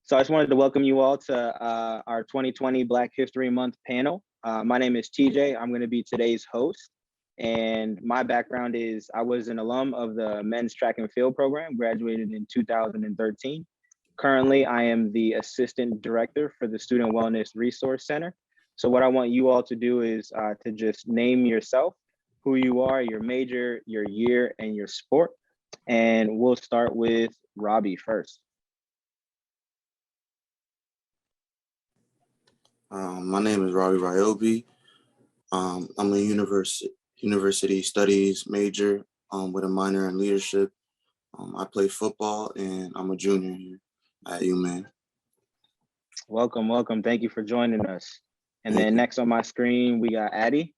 So I just wanted to welcome you all to our 2020 Black History Month panel. My name is TJ. I'm going to be today's host. And my background is I was an alum of the men's track and field program, graduated in 2013. Currently, I am the assistant director for the Student Wellness Resource Center. So what I want you all to do is to just name yourself, who you are, your major, your year, and your sport. And we'll start with Robbie first. My name is Robbie Ryobi. I'm a university studies major with a minor in leadership. I play football and I'm a junior here at UMaine. Welcome, welcome. Thank you for joining us. And then next on my screen, we got Addie.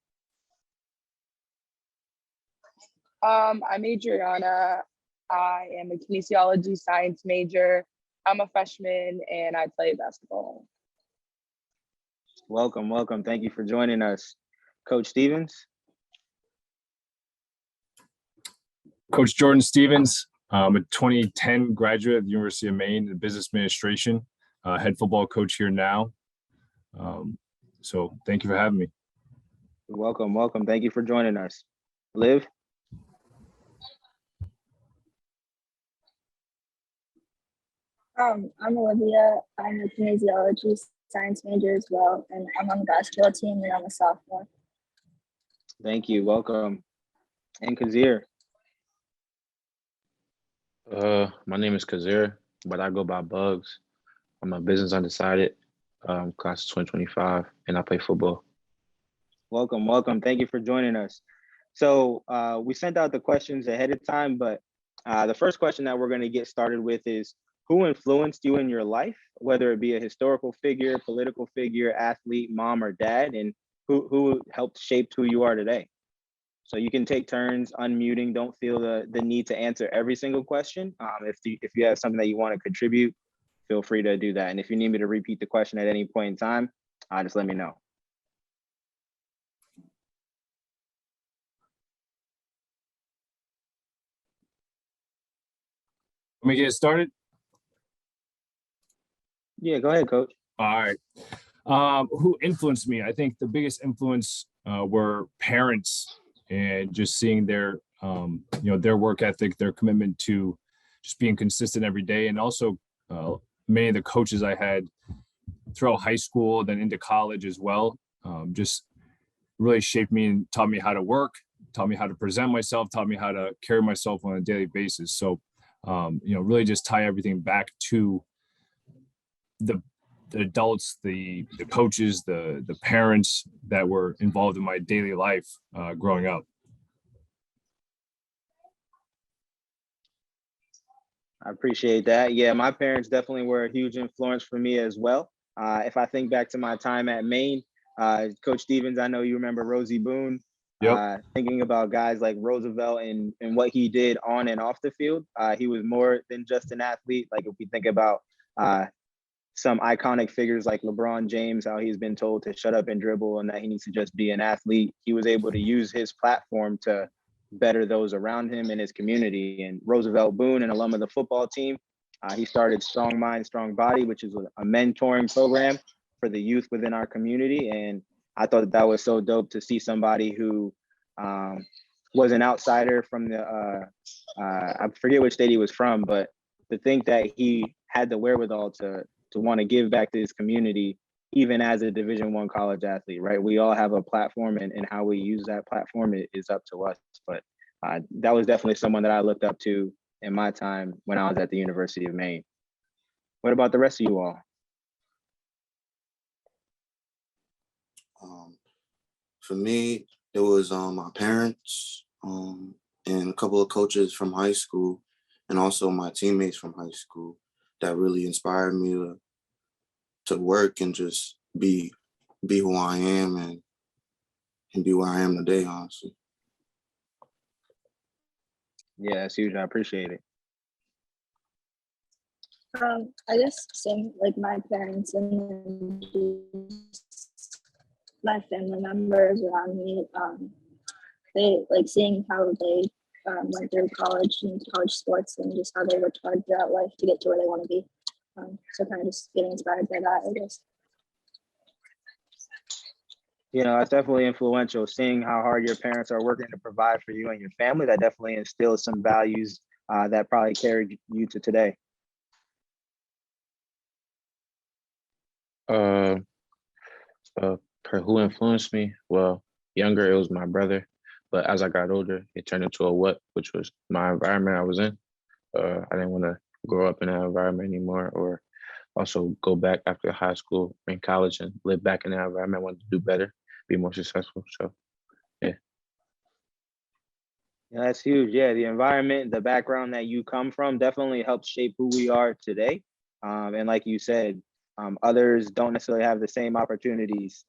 I'm Adriana. I am a kinesiology science major. I'm a freshman and I play basketball. Welcome, welcome. Thank you for joining us. Coach Stevens. Coach Jordan Stevens. I'm a 2010 graduate of the University of Maine in business administration, head football coach here now. So thank you for having me. Welcome, welcome. Thank you for joining us. Liv. I'm Olivia. I'm a kinesiology science major as well, and I'm on the basketball team and I'm a sophomore. Thank you, welcome. And Kazir. My name is Kazir, but I go by Bugs. I'm a business undecided, class of 2025, and I play football. Welcome, welcome. Thank you for joining us. So we sent out the questions ahead of time, but the first question that we're going to get started with is, who influenced you in your life, whether it be a historical figure, political figure, athlete, mom, or dad, and who helped shape who you are today? So you can take turns unmuting. Don't feel the need to answer every single question. If you have something that you want to contribute, feel free to do that. And if you need me to repeat the question at any point in time, just let me know. Let me get started. Yeah, go ahead, Coach. All right. Who influenced me? I think the biggest influence were parents, and just seeing their, their work ethic, their commitment to just being consistent every day, and also many of the coaches I had throughout high school, then into college as well, just really shaped me and taught me how to work, taught me how to present myself, taught me how to carry myself on a daily basis. So, really just tie everything back to the adults, the coaches, the parents that were involved in my daily life growing up. I appreciate that. Yeah, my parents definitely were a huge influence for me as well. If I think back to my time at Maine, Coach Stevens, I know you remember Rosie Boone. Yep. Thinking about guys like Roosevelt and what he did on and off the field, he was more than just an athlete. Like if we think about some iconic figures like LeBron James, how he's been told to shut up and dribble and that he needs to just be an athlete. He was able to use his platform to better those around him in his community. And Roosevelt Boone, an alum of the football team, he started Strong Mind, Strong Body, which is a mentoring program for the youth within our community. And I thought that was so dope to see somebody who was an outsider from the, I forget which state he was from, but to think that he had the wherewithal to want to give back to his community, even as a Division I college athlete, right? We all have a platform, and how we use that platform is up to us. But that was definitely someone that I looked up to in my time when I was at the University of Maine. What about the rest of you all? For me, it was my parents and a couple of coaches from high school, and also my teammates from high school that really inspired me to work and just be who I am and be where I am today, honestly. Yeah, that's huge. I appreciate it. I guess same like my parents and my family members around me. They like seeing how they went through college and college sports and just how they worked hard throughout life to get to where they want to be. So kind of just getting inspired by that, I guess. You know, that's definitely influential. Seeing how hard your parents are working to provide for you and your family, that definitely instills some values that probably carried you to today. Uh, who influenced me? Well, younger, it was my brother. But as I got older, it turned into a what, which was my environment I was in. I didn't want to grow up in that environment anymore, or also go back after high school and college and live back in that environment. I wanted to do better, be more successful. So, yeah. Yeah, that's huge. Yeah, the environment, the background that you come from definitely helps shape who we are today. And like you said, others don't necessarily have the same opportunities,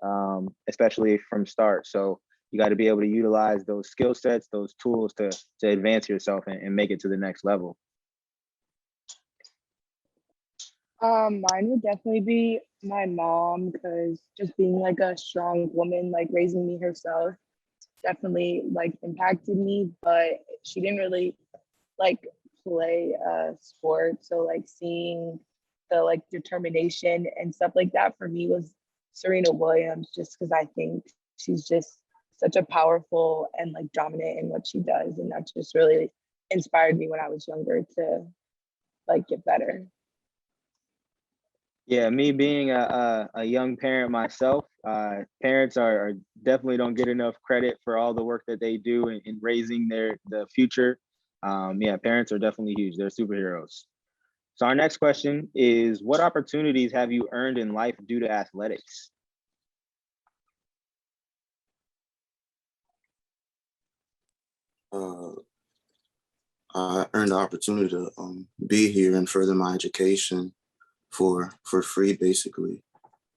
especially from start. So you got to be able to utilize those skill sets, those tools to advance yourself and make it to the next level. Mine would definitely be my mom, because just being like a strong woman, like raising me herself, definitely like impacted me. But she didn't really like play a sport, so like seeing the like determination and stuff like that for me was Serena Williams, just because I think she's just such a powerful and like dominant in what she does, and that just really inspired me when I was younger to like get better. Yeah, me being a young parent myself, parents are definitely don't get enough credit for all the work that they do in raising the future. Yeah, parents are definitely huge. They're superheroes. So our next question is, what opportunities have you earned in life due to athletics? Uh, I earned the opportunity to be here and further my education for free, basically,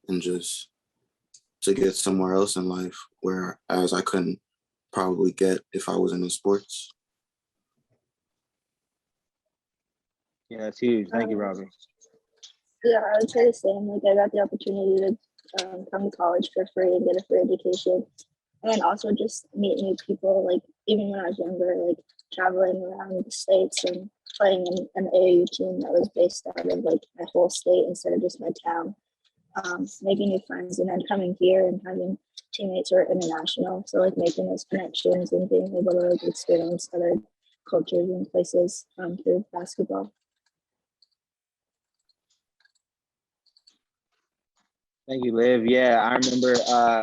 and just to get somewhere else in life, whereas I couldn't probably get if I wasn't in sports. Yeah, that's huge. Thank you, Um, Robbie. Yeah, I would say the same. Like I got the opportunity to come to college for free and get a free education, and then also just meet new people. Like even when I was younger, like traveling around the states and playing in an AAU team that was based out of like my whole state instead of just my town. Making new friends, and then coming here and having teammates who are international. So like making those connections and being able to like experience other cultures and places through basketball. Thank you, Liv. Yeah, I remember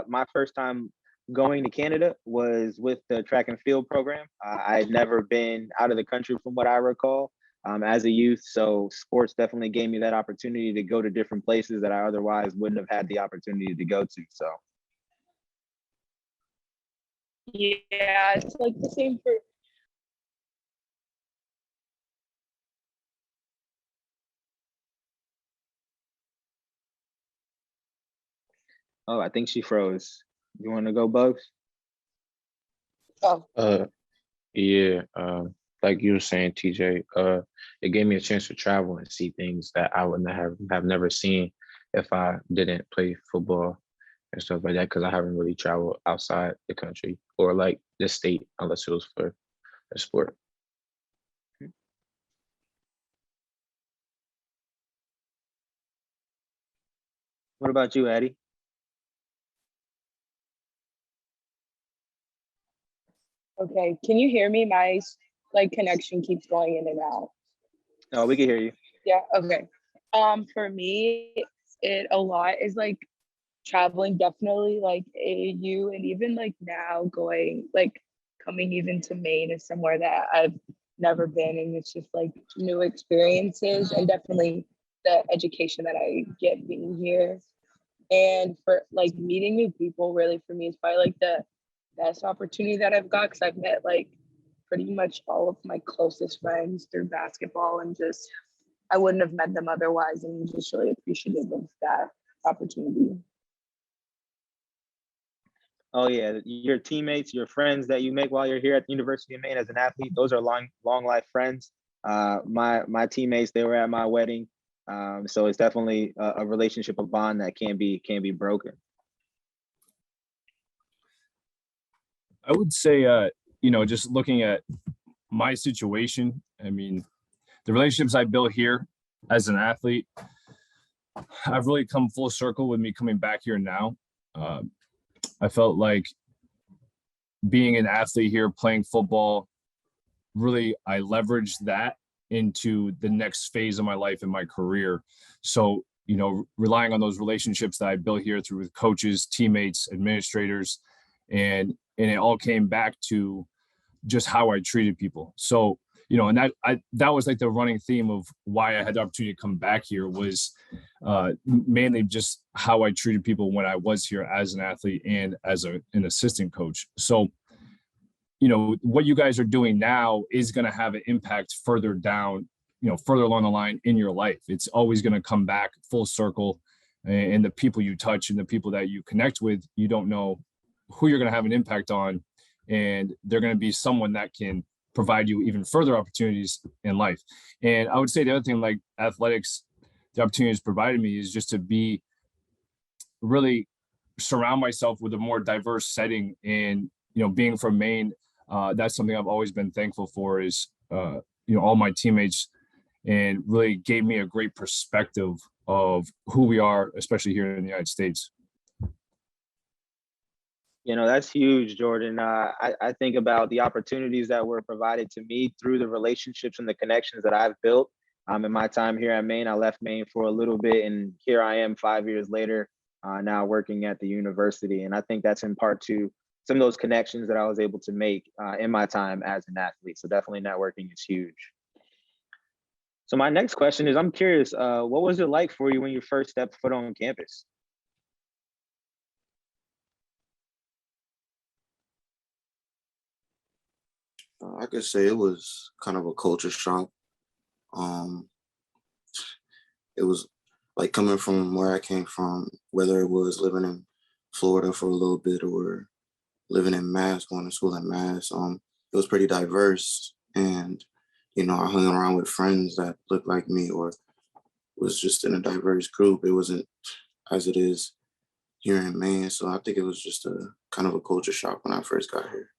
my first time going to Canada was with the track and field program. I had never been out of the country from what I recall as a youth. So sports definitely gave me that opportunity to go to different places that I otherwise wouldn't have had the opportunity to go to. So Yeah, it's like the same for I think she froze. You want to go, Bugs? oh Yeah. Like you were saying, TJ, it gave me a chance to travel and see things that I wouldn't have never seen if I didn't play football and stuff like that, because I haven't really traveled outside the country or like the state unless it was for a sport. What about you, Eddie? okay, can you hear me? My like connection keeps going in and out. Oh, we can hear you. Yeah, okay. For me, it a lot is like traveling, definitely like AAU, and even like now going like coming even to Maine is somewhere that I've never been, and it's just like new experiences, and definitely the education that I get being here. And for like meeting new people, really for me is probably like the best opportunity that I've got, because I've met like pretty much all of my closest friends through basketball, and just I wouldn't have met them otherwise, and I'm just really appreciative of that opportunity. Oh yeah, your teammates, your friends that you make while you're here at the University of Maine as an athlete, those are long life friends. My teammates, they were at my wedding, so it's definitely a relationship, a bond that can't be broken. I would say, just looking at my situation, I mean, the relationships I built here as an athlete, I've really come full circle with me coming back here now. I felt like being an athlete here, playing football, really, I leveraged that into the next phase of my life and my career. So, you know, relying on those relationships that I built here through with coaches, teammates, administrators, and it all came back to just how I treated people. So, you know, and that was like the running theme of why I had the opportunity to come back here was mainly just how I treated people when I was here as an athlete and as an assistant coach. So, you know, what you guys are doing now is going to have an impact further down, you know, further along the line in your life. It's always going to come back full circle, and the people you touch and the people that you connect with, you don't know who you're going to have an impact on, and they're going to be someone that can provide you even further opportunities in life. And I would say the other thing, like athletics, the opportunities provided me is just to be really surround myself with a more diverse setting. And, you know, being from Maine, that's something I've always been thankful for is, you know, all my teammates, and really gave me a great perspective of who we are, especially here in the United States. You know, that's huge, Jordan. I think about the opportunities that were provided to me through the relationships and the connections that I've built. In my time here at Maine, I left Maine for a little bit, and here I am 5 years later, now working at the university. And I think that's in part to some of those connections that I was able to make in my time as an athlete. So definitely networking is huge. So my next question is, I'm curious, what was it like for you when you first stepped foot on campus? I could say it was kind of a culture shock. It was like coming from where I came from, whether it was living in Florida for a little bit or living in Mass, going to school in Mass. It was pretty diverse, and you know, I hung around with friends that looked like me or was just in a diverse group. It wasn't as it is here in Maine, so I think it was just a kind of a culture shock when I first got here.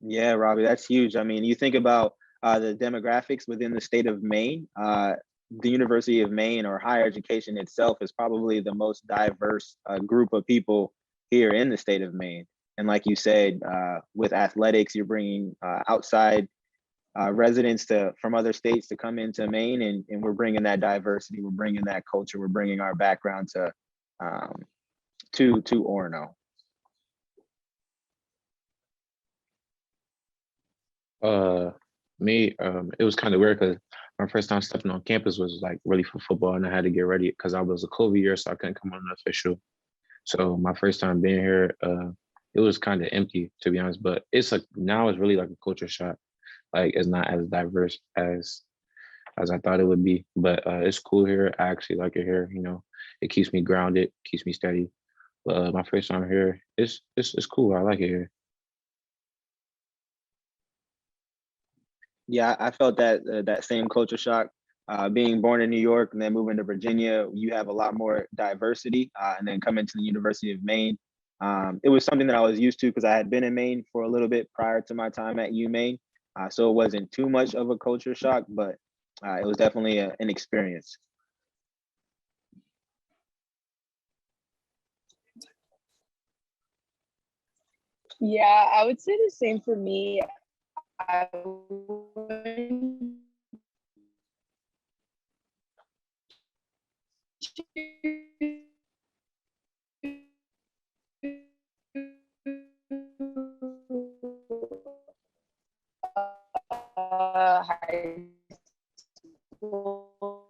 Yeah, Robbie, that's huge. I mean, you think about the demographics within the state of Maine. The University of Maine, or higher education itself, is probably the most diverse group of people here in the state of Maine. And like you said, with athletics, you're bringing outside residents from other states to come into Maine, and we're bringing that diversity, we're bringing that culture, we're bringing our background to Orono. Me, it was kind of weird because my first time stepping on campus was like really for football, and I had to get ready because I was a COVID year, so I couldn't come on an official. So my first time being here, it was kind of empty, to be honest. But it's like now it's really like a culture shock. Like it's not as diverse as I thought it would be, but it's cool here. I actually like it here. You know, it keeps me grounded, keeps me steady. But my first time here, it's cool. I like it here. Yeah, I felt that same culture shock. Being born in New York and then moving to Virginia, you have a lot more diversity. And then coming to the University of Maine, it was something that I was used to because I had been in Maine for a little bit prior to my time at UMaine. So it wasn't too much of a culture shock, but it was definitely an experience. Yeah, I would say the same for me. I went high school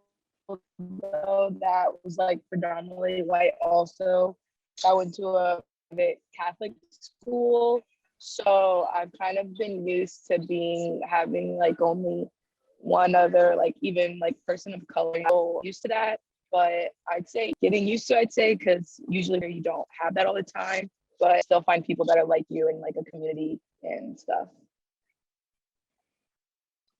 though that was like predominantly white also. I went to a private Catholic school, so I've kind of been used to having like only one other like even like person of color. So used to that, but I'd say getting used to, I'd say, because usually you don't have that all the time, but still find people that are like you in like a community and stuff.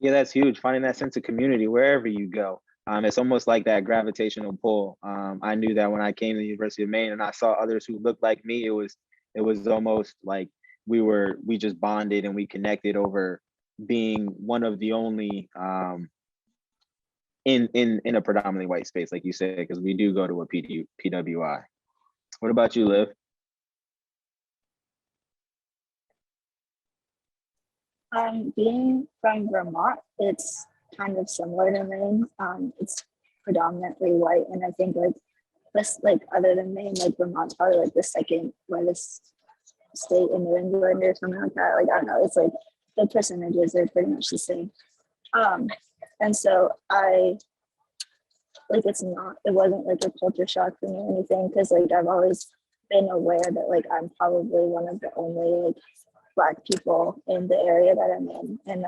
Yeah, that's huge. Finding that sense of community wherever you go. It's almost like that gravitational pull. I knew that when I came to the University of Maine and I saw others who looked like me, it was almost like we just bonded and we connected over being one of the only in a predominantly white space, like you said, because we do go to a PWI. What about you, Liv? Being from Vermont, it's kind of similar to Maine. It's predominantly white, and I think like this, like other than Maine, like Vermont's probably like the second whitest state in New England or something like that. Like I don't know, it's like the percentages are pretty much the same. And so I like it wasn't like a culture shock for me or anything, because like I've always been aware that like I'm probably one of the only like Black people in the area that I'm in, and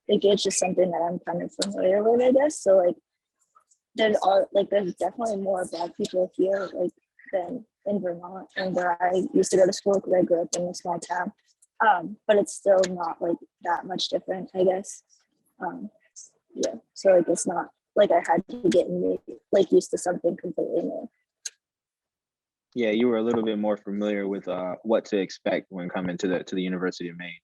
like it's just something that I'm kind of familiar with, I guess. So like there's definitely more Black people here like than in Vermont and where I used to go to school, because I grew up in a small town. But it's still not like that much different, I guess. Yeah, so like it's not like I had to get like used to something completely new. Yeah, you were a little bit more familiar with what to expect when coming to the University of Maine.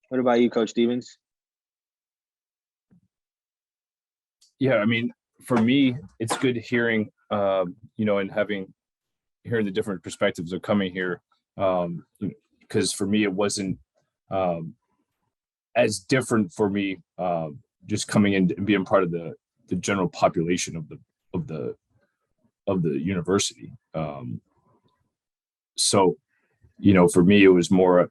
What about you, Coach Stevens? Yeah, I mean, for me, it's good hearing, and hearing the different perspectives of coming here, because for me, it wasn't as different for me, just coming in and being part of the general population of the university. So, for me, it was more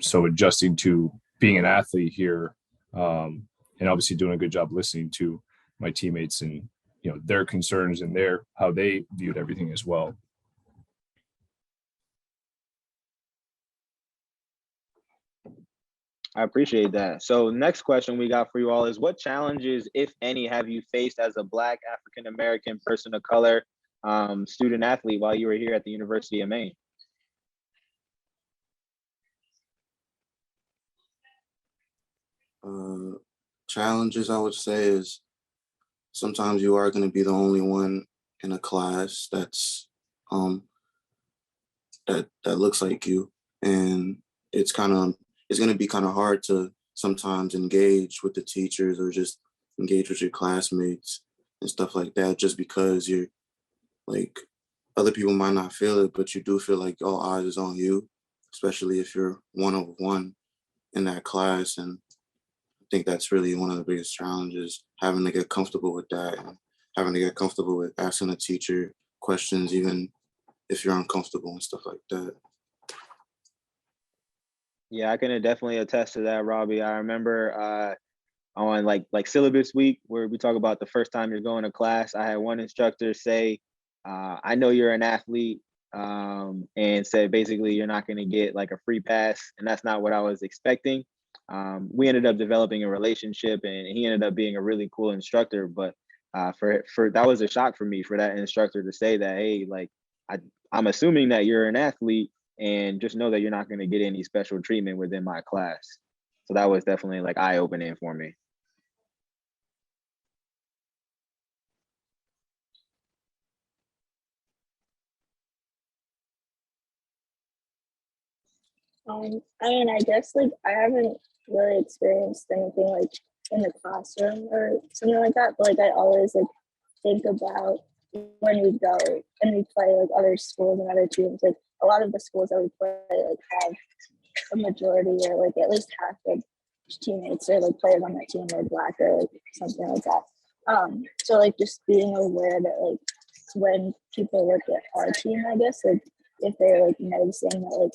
so adjusting to being an athlete here, and obviously doing a good job listening to my teammates and their concerns and how they viewed everything as well. I appreciate that. So next question we got for you all is, what challenges, if any, have you faced as a Black African-American person of color student athlete while you were here at the University of Maine? Challenges, I would say, is sometimes you are going to be the only one in a class that's that looks like you, and it's going to be kind of hard to sometimes engage with the teachers or just engage with your classmates and stuff like that, just because you're like, other people might not feel it, but you do feel like all eyes is on you, especially if you're one of one in that class. And I think that's really one of the biggest challenges, having to get comfortable with that and having to get comfortable with asking a teacher questions, even if you're uncomfortable and stuff like that. Yeah, I can definitely attest to that, Robbie. I remember on like syllabus week, where we talk about the first time you're going to class, I had one instructor say, I know you're an athlete, and said basically you're not going to get like a free pass, and that's not what I was expecting. We ended up developing a relationship, and he ended up being a really cool instructor. But for that was a shock for me, for that instructor to say that, hey, like I'm assuming that you're an athlete, and just know that you're not going to get any special treatment within my class. So that was definitely like eye-opening for me. I mean, I guess like I haven't really experienced anything like in the classroom or something like that, but like I always like think about when we go and we play like other schools and other teams. Like a lot of the schools that we play like have a majority or like at least half of teammates or like players on that team are Black or like something like that. So like just being aware that like when people look at our team, I guess like if they're like noticing that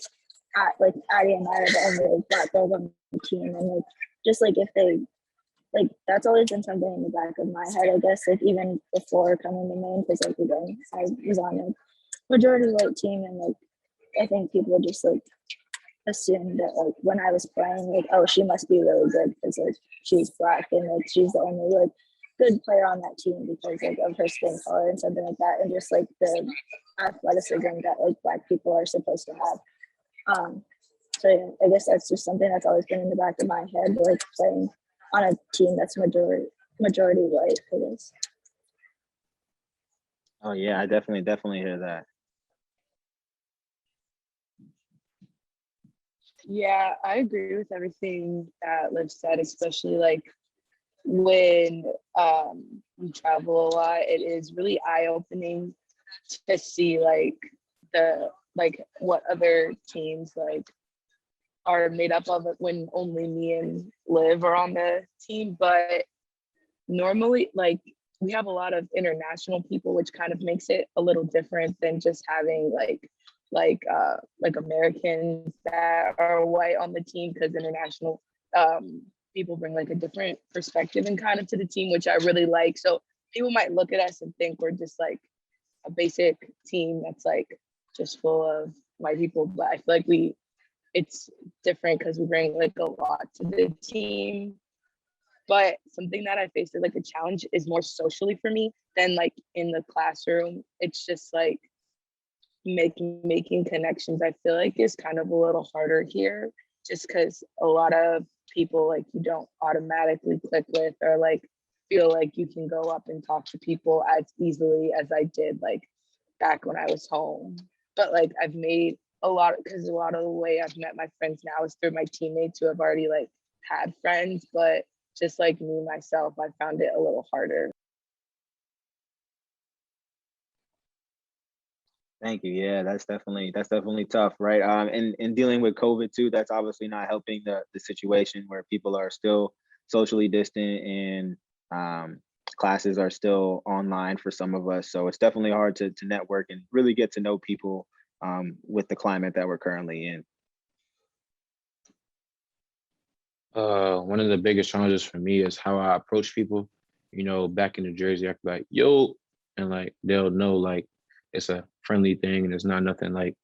like Addie and I are the only like Black girls on the team, and like just like if they like, that's always been something in the back of my head, I guess, like even before coming to Maine, because like again I was on a majority white team, and like I think people just like assumed that like when I was playing, like, oh, she must be really good because like she's Black and like she's the only like good player on that team because like of her skin color and something like that, and just like the athleticism that like Black people are supposed to have. So yeah, I guess that's just something that's always been in the back of my head, like playing on a team that's majority white, I guess. Oh yeah, I definitely hear that. Yeah, I agree with everything that Liv said, especially like when we travel a lot, it is really eye-opening to see like what other teams like are made up of, when only me and Liv are on the team. But normally, like, we have a lot of international people, which kind of makes it a little different than just having like Americans that are white on the team, because international people bring like a different perspective and kind of to the team, which I really like. So people might look at us and think we're just like a basic team that's like just full of white people, but I feel like it's different because we bring like a lot to the team. But something that I faced as like a challenge is more socially for me than like in the classroom. It's just like making connections, I feel like, is kind of a little harder here, just because a lot of people like you don't automatically click with, or like feel like you can go up and talk to people as easily as I did like back when I was home. But like I've made a lot, because a lot of the way I've met my friends now is through my teammates who have already like had friends, but just like me myself, I found it a little harder. Thank you. Yeah, that's definitely tough, right? And dealing with COVID too, that's obviously not helping the situation where people are still socially distant, and classes are still online for some of us. So it's definitely hard to network and really get to know people with the climate that we're currently in. One of the biggest challenges for me is how I approach people. You know, back in New Jersey, I could be like, yo, and like they'll know like it's a friendly thing and it's not nothing like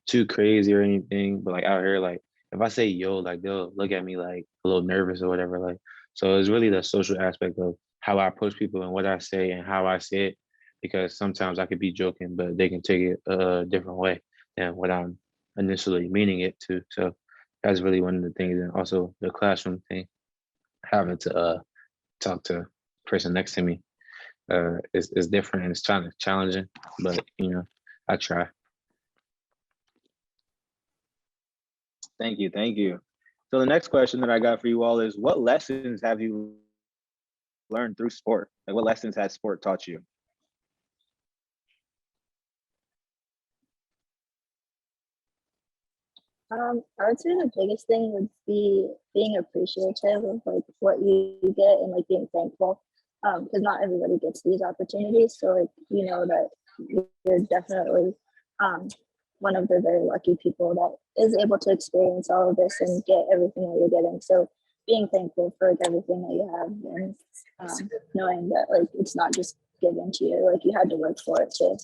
too crazy or anything. But like out here, like if I say yo, like they'll look at me like a little nervous or whatever. Like, so it's really the social aspect of how I approach people and what I say and how I say it, because sometimes I could be joking, but they can take it a different way than what I'm initially meaning it to. So that's really one of the things. And also the classroom thing, having to talk to the person next to me is different, and it's kind of challenging, but you know, I try. Thank you. Thank you. So the next question that I got for you all is, what lessons have you learned through sport? Like, what lessons has sport taught you? I would say the biggest thing would be being appreciative of like what you get and like being thankful. Because not everybody gets these opportunities. So like you know that you're definitely one of the very lucky people that is able to experience all of this and get everything that you're getting. So being thankful for like everything that you have, and knowing that like it's not just given to you, like you had to work for it too.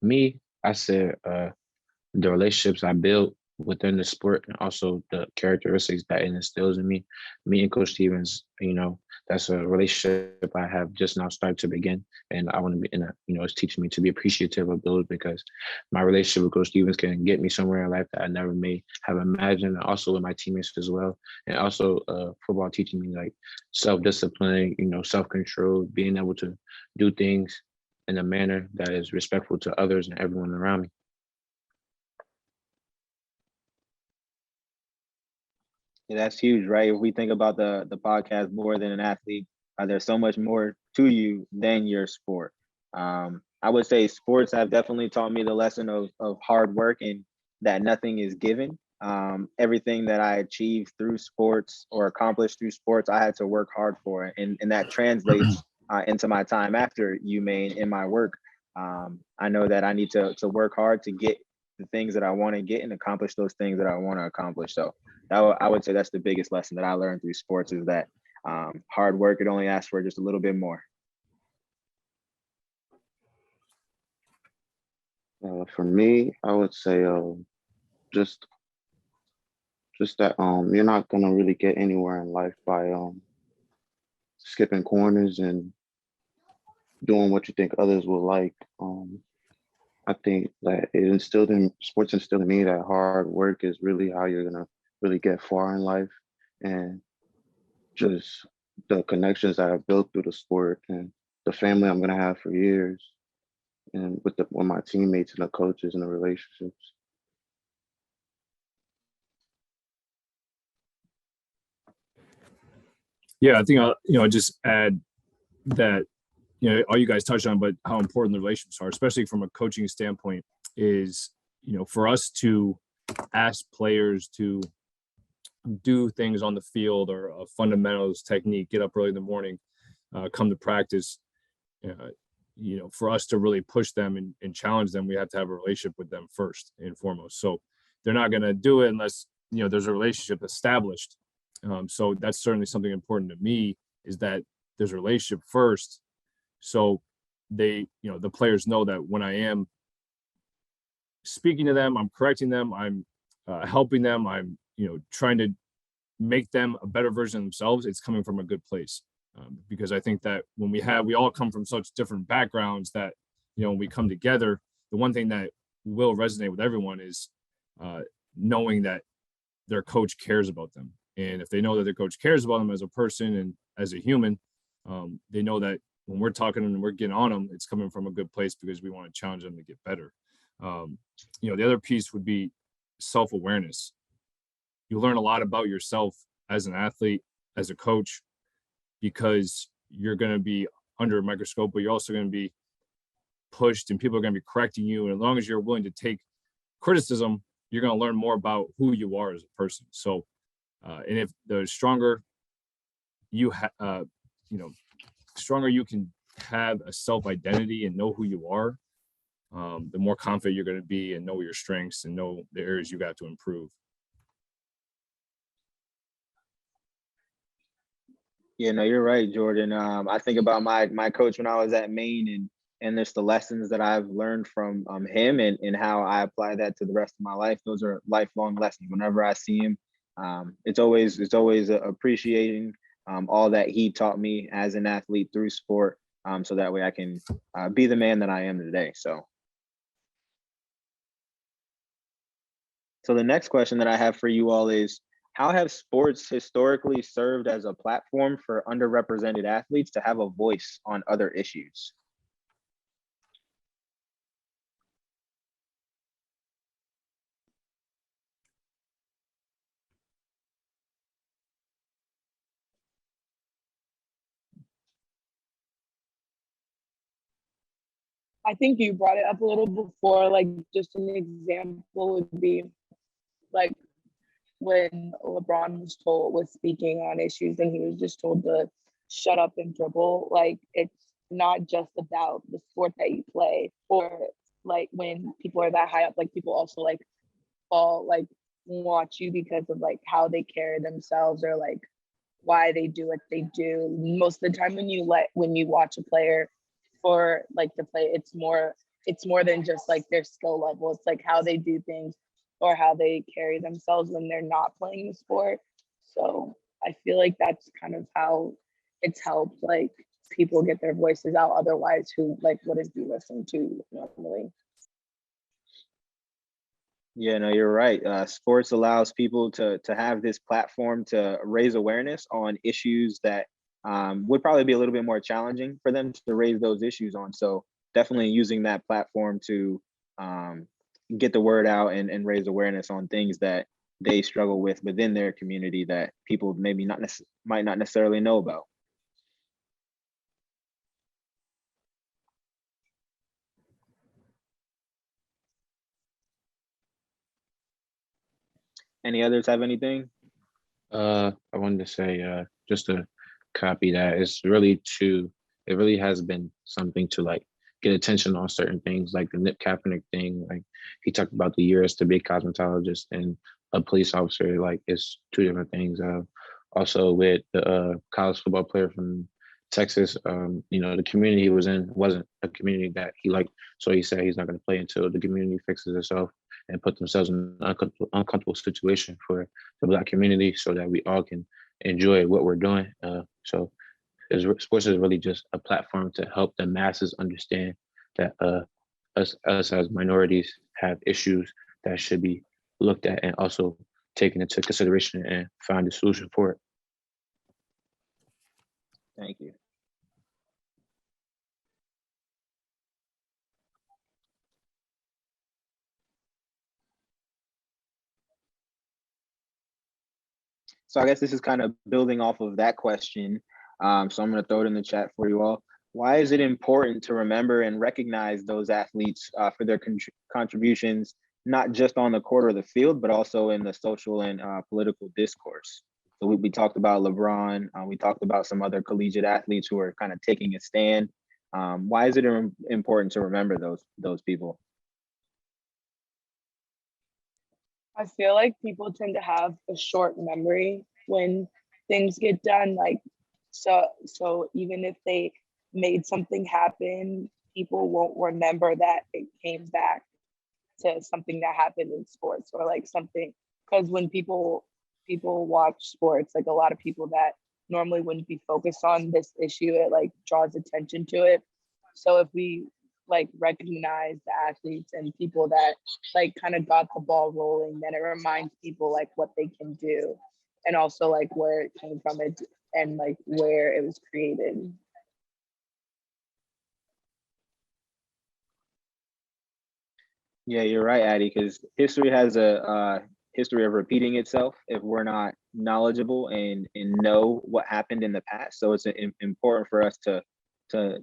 Me, I said the relationships I built within the sport, and also the characteristics that it instills in me. Me and Coach Stevens, you know, that's a relationship I have just now started to begin, and I want to be in a, you know, it's teaching me to be appreciative of those, because my relationship with Coach Stevens can get me somewhere in life that I never may have imagined, and also with my teammates as well, and also football teaching me like self-discipline, you know, self-control, being able to do things in a manner that is respectful to others and everyone around me. Yeah, that's huge, right? If we think about the podcast More Than an Athlete, there's so much more to you than your sport. I would say sports have definitely taught me the lesson of hard work, and that nothing is given. Everything that I achieved through sports or accomplished through sports, I had to work hard for it, and that translates into my time after UMaine in my work. I know that I need to work hard to get the things that I want to get and accomplish those things that I want to accomplish. So I would say that's the biggest lesson that I learned through sports, is that hard work, it only asks for just a little bit more. For me, I would say just that you're not gonna really get anywhere in life by skipping corners and doing what you think others will like. I think that sports instilled in me that hard work is really how you're gonna really get far in life, and just the connections that I've built through the sport and the family I'm gonna have for years, and with my teammates and the coaches and the relationships. Yeah, I think I'll just add that, all you guys touched on, but how important the relationships are, especially from a coaching standpoint, is, for us to ask players to do things on the field or a fundamentals technique, get up early in the morning, come to practice, for us to really push them and challenge them, we have to have a relationship with them first and foremost. So they're not going to do it unless, there's a relationship established. So that's certainly something important to me, is that there's a relationship first. So they, the players know that when I am speaking to them, I'm correcting them, I'm helping them, I'm, trying to make them a better version of themselves, it's coming from a good place. Because I think that when we all come from such different backgrounds that, when we come together, the one thing that will resonate with everyone is knowing that their coach cares about them. And if they know that their coach cares about them as a person and as a human, they know that when we're talking and we're getting on them, it's coming from a good place because we want to challenge them to get better. The other piece would be self-awareness. You learn a lot about yourself as an athlete, as a coach, because you're going to be under a microscope, but you're also going to be pushed and people are going to be correcting you. And as long as you're willing to take criticism, you're going to learn more about who you are as a person. So, and if the stronger stronger you can have a self-identity and know who you are, the more confident you're going to be and know your strengths and know the areas you got to improve. Yeah, no, you're right, Jordan. I think about my coach when I was at Maine, and there's the lessons that I've learned from him and how I apply that to the rest of my life. Those are lifelong lessons. Whenever I see him, it's always appreciating all that he taught me as an athlete through sport, so that way I can be the man that I am today. So the next question that I have for you all is, how have sports historically served as a platform for underrepresented athletes to have a voice on other issues? I think you brought it up a little before, like just an example would be like when LeBron was speaking on issues and he was just told to shut up and dribble. Like, it's not just about the sport that you play, or like when people are that high up, like people also like fall, like watch you because of like how they carry themselves or like why they do what they do. Most of the time when you watch a player for like the play, it's more than just like their skill level. It's like how they do things or how they carry themselves when they're not playing the sport. So I feel like that's kind of how it's helped like people get their voices out otherwise who like wouldn't be listened to normally. Yeah, no, you're right. Sports allows people to have this platform to raise awareness on issues that would probably be a little bit more challenging for them to raise those issues on. So definitely using that platform to get the word out and raise awareness on things that they struggle with within their community that people maybe might not necessarily know about. Any others have anything? I wanted to say, just to copy that, it really has been something to like get attention on certain things, like the Nip Kaepernick thing. Like he talked about the years to be a cosmetologist and a police officer. Like it's two different things. Also with the college football player from Texas, the community he was in wasn't a community that he liked. So he said he's not going to play until the community fixes itself and put themselves in an uncomfortable situation for the Black community so that we all can enjoy what we're doing. So sports is really just a platform to help the masses understand that us as minorities have issues that should be looked at and also taken into consideration and find a solution for it. Thank you. So I guess this is kind of building off of that question. So I'm going to throw it in the chat for you all. Why is it important to remember and recognize those athletes for their contributions, not just on the court or the field, but also in the social and political discourse? So we talked about LeBron. We talked about some other collegiate athletes who are kind of taking a stand. Why is it important to remember those people? I feel like people tend to have a short memory when things get done. Like, so even if they made something happen, people won't remember that it came back to something that happened in sports or like something. Because when people watch sports, like a lot of people that normally wouldn't be focused on this issue, it like draws attention to it. So if we like recognize the athletes and people that like kind of got the ball rolling, then it reminds people like what they can do and also like where it came from it and like where it was created. Yeah, you're right, Addie, because history has a history of repeating itself if we're not knowledgeable and know what happened in the past. So it's important for us to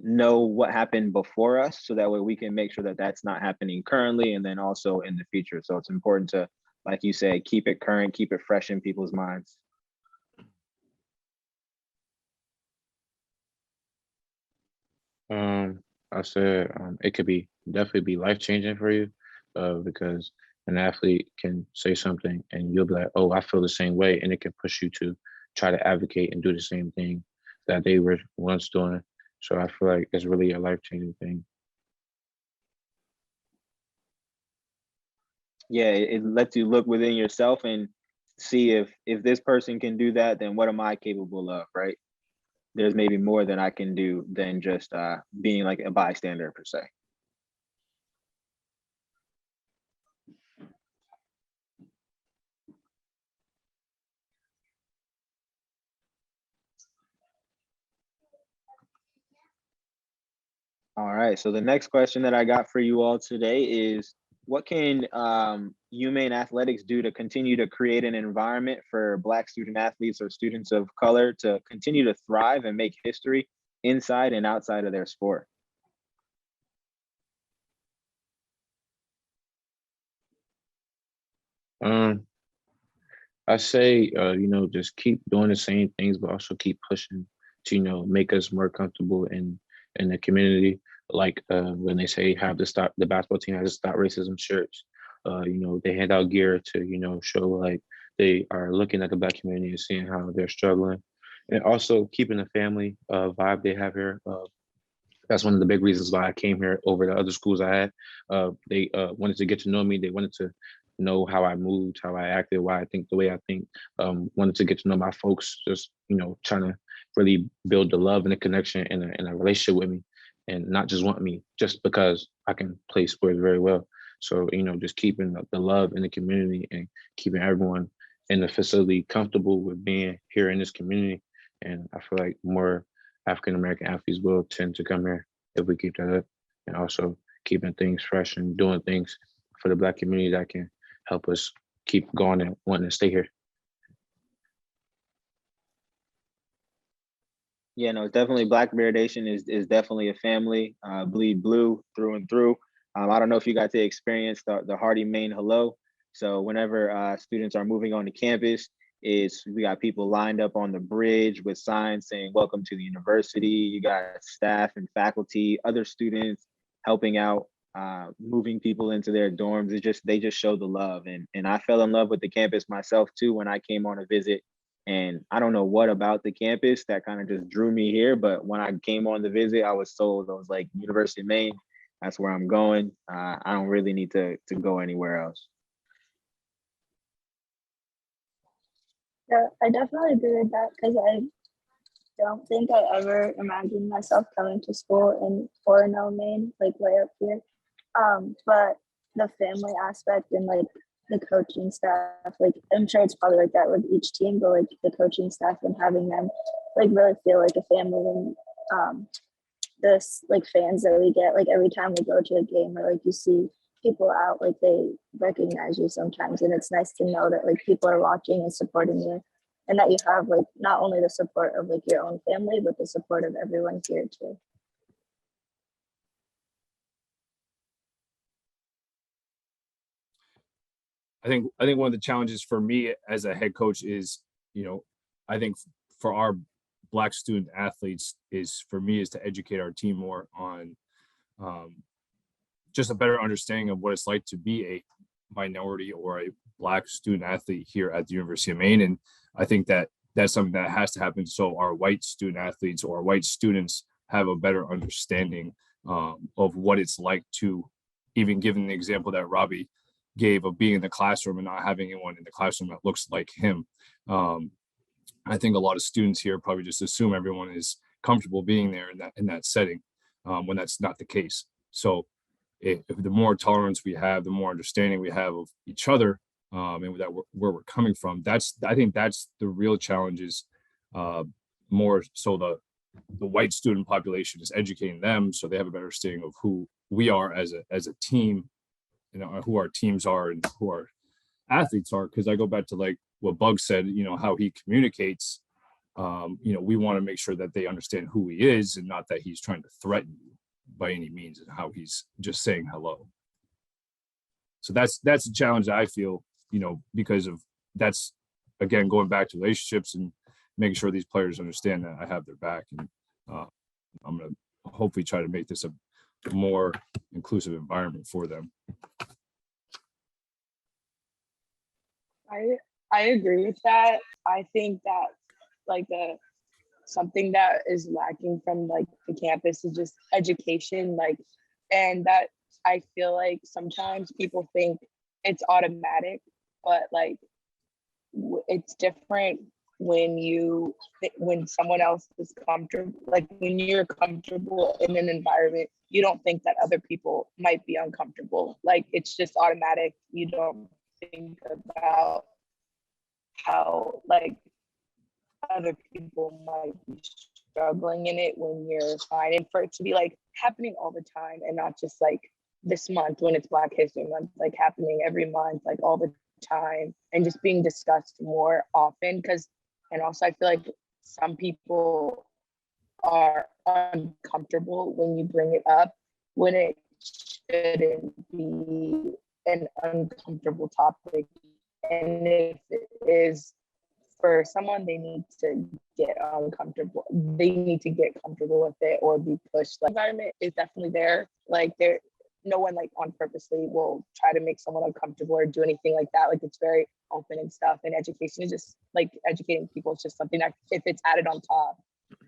know what happened before us, so that way we can make sure that that's not happening currently and then also in the future. So it's important to, like you say, keep it current, keep it fresh in people's minds. I said it could be definitely be life changing for you, because an athlete can say something and you'll be like, oh, I feel the same way, and it can push you to try to advocate and do the same thing that they were once doing. So I feel like it's really a life changing thing. Yeah, it lets you look within yourself and see if this person can do that, then what am I capable of, right? There's maybe more that I can do than just being like a bystander per se. All right, so the next question that I got for you all today is, what can UMaine Athletics do to continue to create an environment for Black student athletes or students of color to continue to thrive and make history inside and outside of their sport? Um, I say, just keep doing the same things, but also keep pushing to, make us more comfortable in the community. Like when they say the basketball team has to stop racism shirts. They hand out gear to, show like they are looking at the Black community and seeing how they're struggling, and also keeping the family vibe they have here. That's one of the big reasons why I came here over the other schools I had. They wanted to get to know me. They wanted to know how I moved, how I acted, why I think the way I think. Wanted to get to know my folks, just, trying to really build the love and the connection and a relationship with me, and not just want me just because I can play sports very well. So, just keeping the love in the community and keeping everyone in the facility comfortable with being here in this community. And I feel like more African American athletes will tend to come here if we keep that up, and also keeping things fresh and doing things for the Black community that can help us keep going and wanting to stay here. Yeah, no, definitely Black Bear Nation is definitely a family, bleed blue through and through. I don't know if you got to experience the Hardy Maine Hello. So whenever students are moving on to campus, we got people lined up on the bridge with signs saying "Welcome to the university." You got staff and faculty, other students helping out, moving people into their dorms. They just show the love, and I fell in love with the campus myself too when I came on a visit. And I don't know what about the campus that kind of just drew me here, but when I came on the visit, I was sold. I was like, University of Maine, that's where I'm going. I don't really need to go anywhere else. Yeah, I definitely agree with that because I don't think I ever imagined myself coming to school in Orono, Maine, like way up here. But the family aspect and like the coaching staff, like I'm sure it's probably like that with each team, but like the coaching staff and having them like really feel like a family, and this like fans that we get, like every time we go to a game or like you see people out, like they recognize you sometimes, and it's nice to know that like people are watching and supporting you. and that you have like not only the support of like your own family, but the support of everyone here too. I think one of the challenges for me as a head coach is, I think for our Black student athletes is to educate our team more on just a better understanding of what it's like to be a minority or a Black student athlete here at the University of Maine. And I think that that's something that has to happen so our white student athletes or white students have a better understanding of what it's like to, even given the example that Robbie gave of being in the classroom and not having anyone in the classroom that looks like him. I think a lot of students here probably just assume everyone is comfortable being there in that setting when that's not the case. So if the more tolerance we have, the more understanding we have of each other and that where we're coming from, I think that's the real challenges. More so the white student population is educating them so they have a better understanding of who we are as a team, who our teams are and who our athletes are. Because I go back to like what Bug said, how he communicates. We want to make sure that they understand who he is and not that he's trying to threaten you by any means, and how he's just saying hello. So that's a challenge that I feel, because of that's, again, going back to relationships and making sure these players understand that I have their back. And I'm going to hopefully try to make this a more inclusive environment for them. I agree with that. I think that like something that is lacking from like the campus is just education, and that I feel like sometimes people think it's automatic, but like it's different when someone else is comfortable, like when you're comfortable in an environment, you don't think that other people might be uncomfortable. Like it's just automatic. You don't think about how like other people might be struggling in it when you're fine, and for it to be like happening all the time and not just like this month when it's Black History Month, like happening every month, like all the time, and just being discussed more often. And also I feel like some people are uncomfortable when you bring it up when it shouldn't be an uncomfortable topic. And if it is for someone, they need to get uncomfortable. They need to get comfortable with it or be pushed. The environment is definitely there. Like no one like on purposely will try to make someone uncomfortable or do anything like that. Like it's very open and stuff. And education is just like educating people. It's just something that if it's added on top,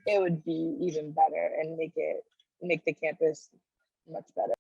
it would be even better and make the campus much better.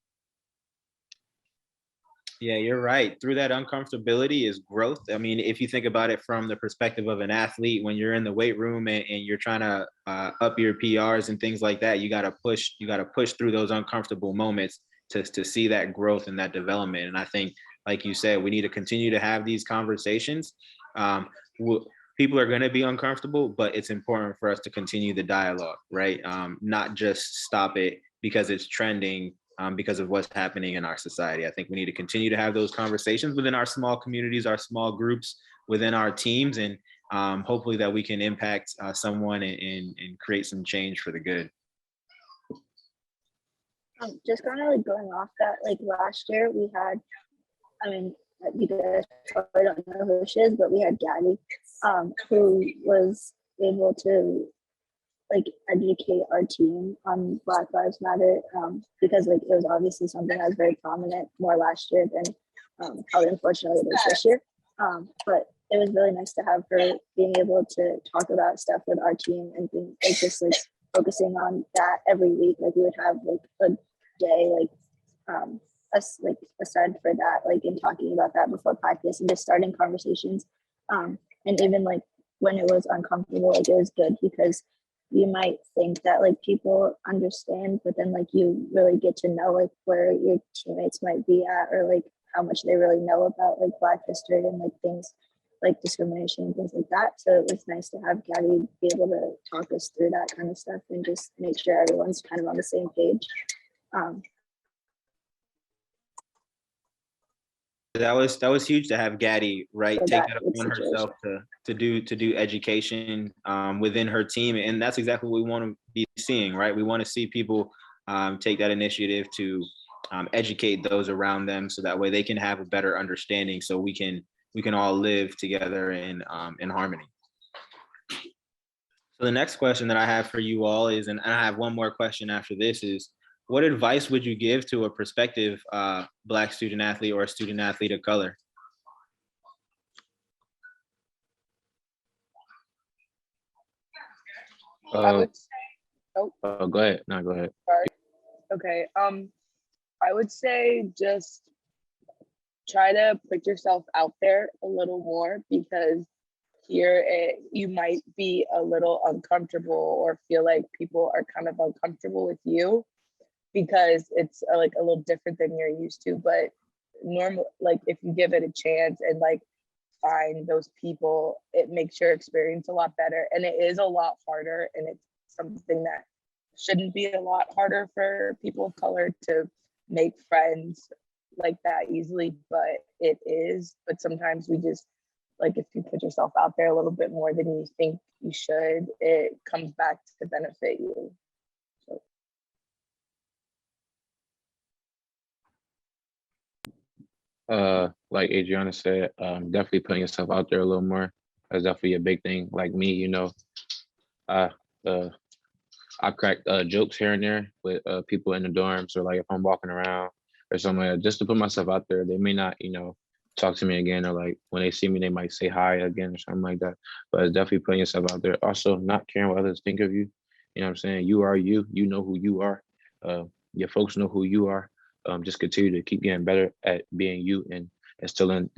Yeah, you're right. Through that uncomfortability is growth. I mean, if you think about it from the perspective of an athlete, when you're in the weight room and you're trying to up your PRs and things like that, you got to push through those uncomfortable moments to see that growth and that development. And I think, like you said, we need to continue to have these conversations. People are going to be uncomfortable, but it's important for us to continue the dialogue, right? Not just stop it because it's trending. Because of what's happening in our society. I think we need to continue to have those conversations within our small communities, our small groups, within our teams, and hopefully that we can impact someone and create some change for the good. Just kind of like going off that, like last year we had, I mean, you guys probably don't know who she is, but we had Gabby, who was able to like educate our team on Black Lives Matter, because like it was obviously something that was very prominent more last year than probably unfortunately it is this year. But it was really nice to have her being able to talk about stuff with our team and being like just like focusing on that every week. Like we would have like a day us like aside for that, like in talking about that before practice and just starting conversations. And even like when it was uncomfortable, like it was good because you might think that like people understand, but then like you really get to know like where your teammates might be at or like how much they really know about like Black history and like things like discrimination and things like that. So it was nice to have Gabby be able to talk us through that kind of stuff and just make sure everyone's kind of on the same page. that was huge to have Gaddy, right, for take that that like, upon situation. herself to do education within her team, and that's exactly what we want to be seeing, right? We want to see people take that initiative to educate those around them, so that way they can have a better understanding, so we can all live together in harmony. So the next question that I have for you all is, and I have one more question after this, is what advice would you give to a prospective Black student athlete or a student athlete of color? I would say, oh, Go ahead. No, go ahead. sorry. Okay. I would say just try to put yourself out there a little more, because here you might be a little uncomfortable or feel like people are kind of uncomfortable with you because it's like a little different than you're used to. But normal, like if you give it a chance and like find those people, it makes your experience a lot better. And it is a lot harder, and it's something that shouldn't be a lot harder for people of color to make friends like that easily, but it is. But sometimes we just, like, if you put yourself out there a little bit more than you think you should, it comes back to benefit you. Like Adriana said, definitely putting yourself out there a little more. That's definitely a big thing. Like me, I I crack jokes here and there with people in the dorms, or like if I'm walking around or something like that, just to put myself out there. They may not, talk to me again, or like when they see me, they might say hi again or something like that. But it's definitely putting yourself out there. Also, not caring what others think of you. You know what I'm saying? You are you. You know who you are. Your folks know who you are. Just continue to keep getting better at being you, and instilling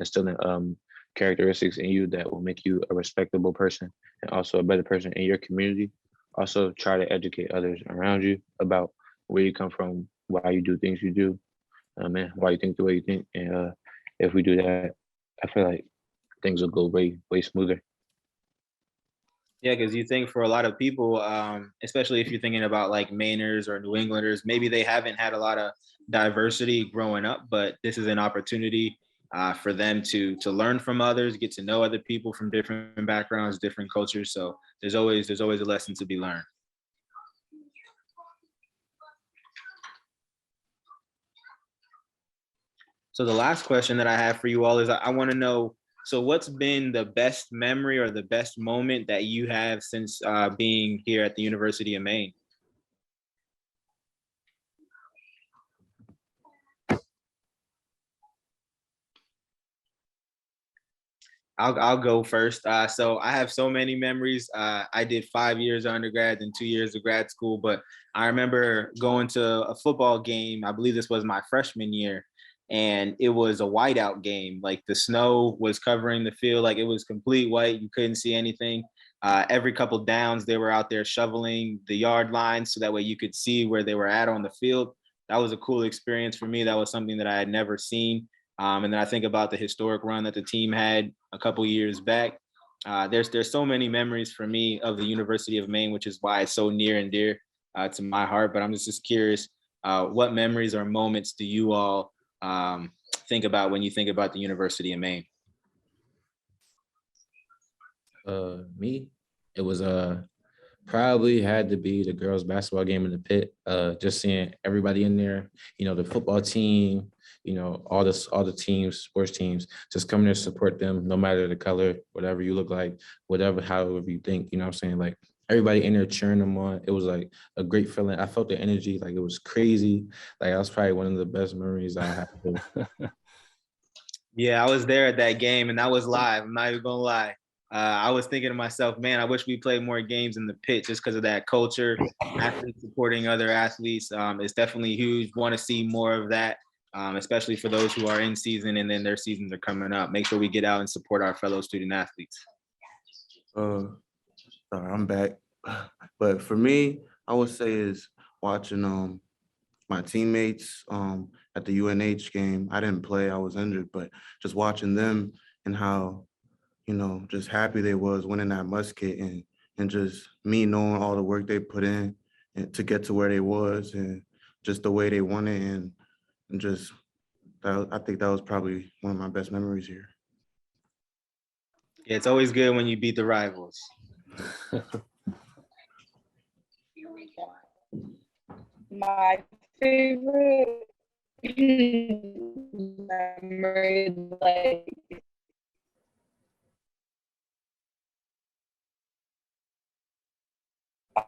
characteristics in you that will make you a respectable person, and also a better person in your community. Also, try to educate others around you about where you come from, why you do things you do, and why you think the way you think. And if we do that, I feel like things will go way smoother. Yeah, because you think for a lot of people, especially if you're thinking about like Mainers or New Englanders, maybe they haven't had a lot of diversity growing up, but this is an opportunity for them to learn from others, get to know other people from different backgrounds, different cultures. So there's always a lesson to be learned. So the last question that I have for you all is I want to know, so what's been the best memory or the best moment that you have since being here at the University of Maine? I'll go first. So I have so many memories. I did 5 years of undergrad and 2 years of grad school, but I remember going to a football game. I believe this was my freshman year, and it was a whiteout game. Like the snow was covering the field, like it was complete white. You couldn't see anything. Every couple downs, they were out there shoveling the yard lines so that way you could see where they were at on the field. That was a cool experience for me. That was something that I had never seen. And then I think about the historic run that the team had a couple years back. There's so many memories for me of the University of Maine, which is why it's so near and dear to my heart. But I'm just curious, what memories or moments do you all think about when you think about the University of Maine? Me, it was probably had to be the girls basketball game in the pit. Just seeing everybody in there, the football team, all the teams, sports teams, just coming there to support them, no matter the color, whatever you look like, whatever, however you think, what I'm saying? Like everybody in there cheering them on. It was like a great feeling. I felt the energy, like it was crazy. Like that was probably one of the best memories I have. Yeah, I was there at that game, and that was live. I'm not even gonna lie. I was thinking to myself, man, I wish we played more games in the pit just because of that culture. Athletes supporting other athletes is definitely huge. Want to see more of that, especially for those who are in season and then their seasons are coming up. Make sure we get out and support our fellow student athletes. Sorry, I'm back. But for me, I would say is watching my teammates at the UNH game. I didn't play, I was injured, but just watching them and how, just happy they was winning that musket, and just me knowing all the work they put in and to get to where they was, and just the way they won it, and just I think that was probably one of my best memories here. Yeah, it's always good when you beat the rivals. My favorite memory, like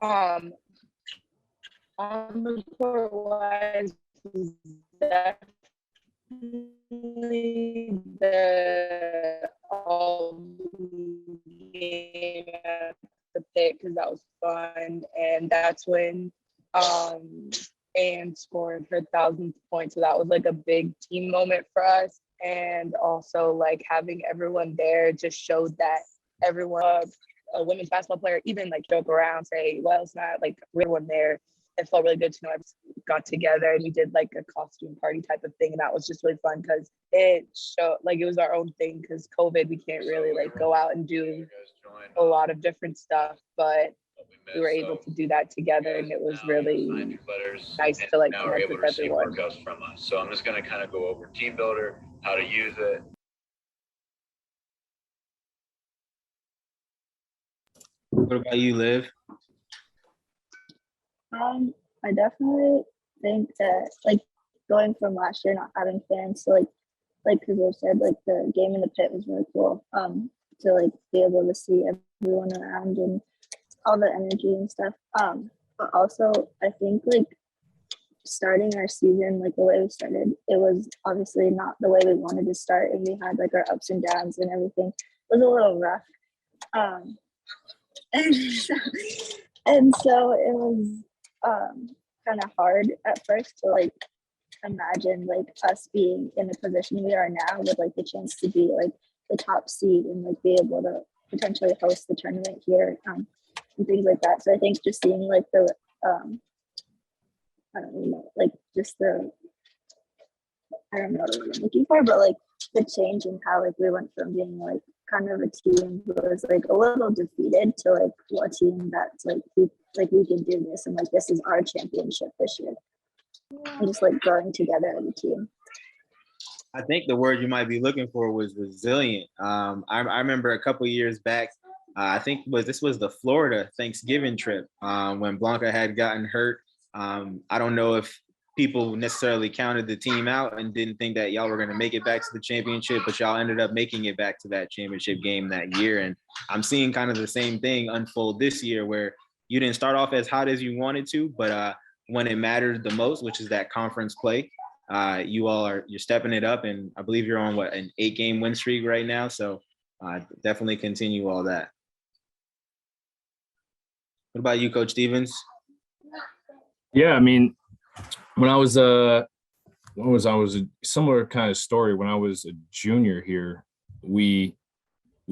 um on the court wise was definitely the game at the pit, because that was fun, and that's when and scored her 1,000th point, so that was like a big team moment for us. And also like having everyone there just showed that everyone, a women's basketball player, even like joke around, say, well, it's not like everyone there. It felt really good to know everyone got together and we did like a costume party type of thing, and that was just really fun because it showed like it was our own thing, because COVID, we can't really like go out and do a lot of different stuff, but we were able to do that together, and it was really nice to like connect with everyone. Workouts from us. So I'm just going to kind of go over Team Builder, how to use it. What about you, Liv? I definitely think that like going from last year not having fans to like Kazir said, like the game in the pit was really cool. To like be able to see everyone around and all the energy and stuff. But also I think like starting our season, like the way we started, it was obviously not the way we wanted to start, and we had like our ups and downs and everything. It was a little rough. And so it was kind of hard at first to like imagine like us being in the position we are now with like the chance to be like the top seed and like be able to potentially host the tournament here and things like that. So I think just seeing like the I don't even know, like just the I don't know what I'm looking for, but like the change in how like we went from being like kind of a team who was like a little defeated to like a team that's like we can do this, and like this is our championship this year, and just like growing together as a team. I think the word you might be looking for was resilient. I remember a couple years back, I think this was the Florida Thanksgiving trip when Blanca had gotten hurt. I don't know if people necessarily counted the team out and didn't think that y'all were going to make it back to the championship, but y'all ended up making it back to that championship game that year. And I'm seeing kind of the same thing unfold this year, where you didn't start off as hot as you wanted to, but when it mattered the most, which is that conference play, you're stepping it up. And I believe you're on an 8-game win streak right now. So definitely continue all that. What about you, Coach Stevens? Yeah, I mean, when I was a similar kind of story. When I was a junior here, we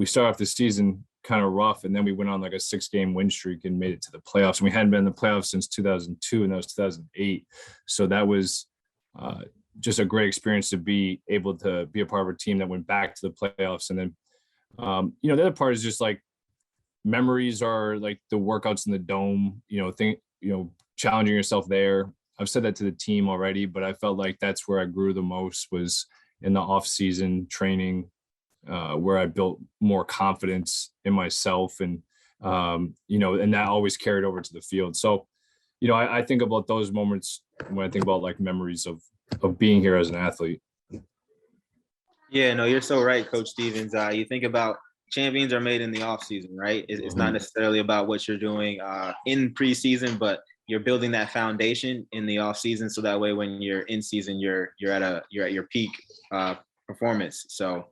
started off the season kind of rough, and then we went on like a 6-game win streak and made it to the playoffs. And we hadn't been in the playoffs since 2002, and that was 2008. So that was just a great experience to be able to be a part of a team that went back to the playoffs. And then, the other part is just like memories are like the workouts in the dome, challenging yourself there. I've said that to the team already, but I felt like that's where I grew the most, was in the off-season training, where I built more confidence in myself, and and that always carried over to the field. So, I think about those moments when I think about like memories of being here as an athlete. Yeah, no, you're so right, Coach Stevens. You think about champions are made in the off season, right? It's not necessarily about what you're doing in preseason, but you're building that foundation in the off season, so that way when you're in season, you're at your peak performance. So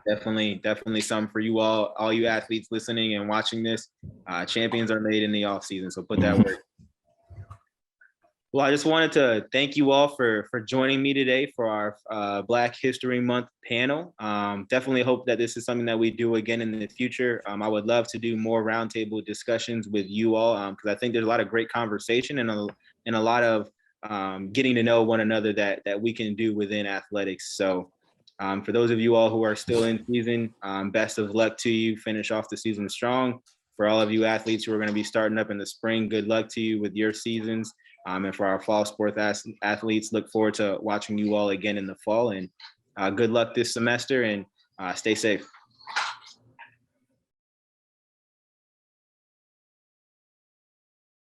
definitely some for you all you athletes listening and watching this. Champions are made in the off season, so put that work. Well, I just wanted to thank you all for joining me today for our Black History Month panel. Definitely hope that this is something that we do again in the future. I would love to do more roundtable discussions with you all, because I think there's a lot of great conversation and a lot of getting to know one another that we can do within athletics. So for those of you all who are still in season, best of luck to you. Finish off the season strong. For all of you athletes who are going to be starting up in the spring, good luck to you with your seasons. And for our fall sports athletes, look forward to watching you all again in the fall. And good luck this semester, and stay safe.